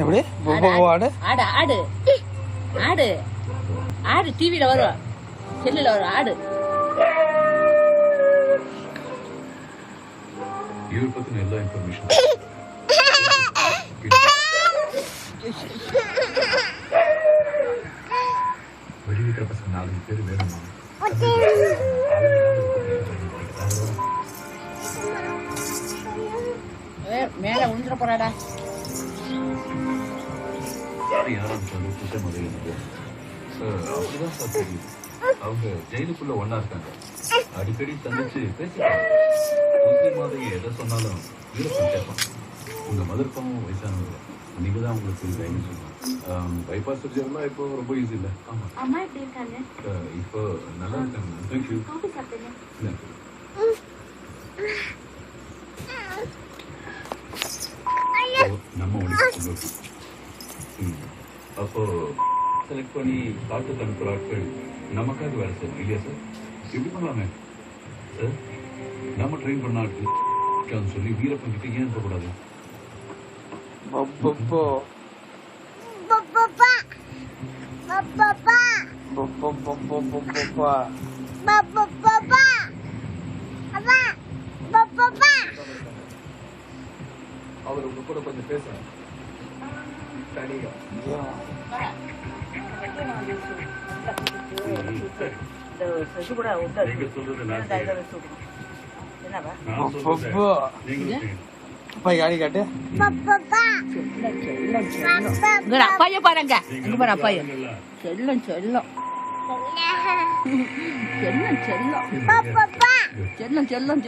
எப்படி ஆடு ஆடு ஆடு ஆடு ஆடு டிவில வரும், செல்லுல வரும் ஆடு. இவர் பத்தின எல்லா இன்ஃபர்மேஷன் வெளியிட்ட பசங்க 4 பேர் வேணுமா? மேல உந்துட போறாடா. யாரும் அப்படிதான் சார் தெரியும். அவங்க ஜெயிலுக்குள்ள ஒன்னா இருக்காங்க, அடிக்கடி சந்திச்சு பேசிட்டாங்க. மாதிரி எதை சொன்னாலும் வீரப்பன் கேட்பான். உங்க மதர்ப்பாவும் வயசானவங்க, நீங்க தான் உங்களுக்கு கைன்னு சொன்னாங்க. பைபாஸ் சர்ஜரிலாம் இப்போ ரொம்ப ஈஸி இல்லை. அம்மா எப்படி இருக்காங்க? இப்போ நல்லா இருக்காங்க. தேங்க்யூ. நம்ம ஒன்று அப்போ செலக்ட் பண்ணி காட்டுக்கு அனுப்புகிற ஆட்கள் நமக்காக வேலை சார் இல்லையா சார்? எப்படி பண்ணலாமே சார்? நம்ம ட்ரெயின் பண்ண ஆட்கள் சொல்லி வீரப்பன் கிட்ட ஏன் இருக்கக்கூடாது? அவர் உங்க கூட கொஞ்சம் பேசுறேன். காடி காட்டு. அப்பாய பாருங்க, அங்க பாரு அப்பாய. செல்லம் செல்லம் செல்லம் செல்லம் செல்லம் செல்லம் செல்லம்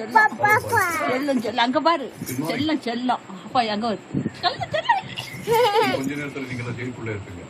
செல்லம் செல்லம் அங்க பாரு. செல்லம் செல்லம் அப்பாய அங்க செல்லம் செல்லம். கொஞ்ச நேரத்துல நீங்க ஜெயிலுக்குள்ள இருப்பீங்க.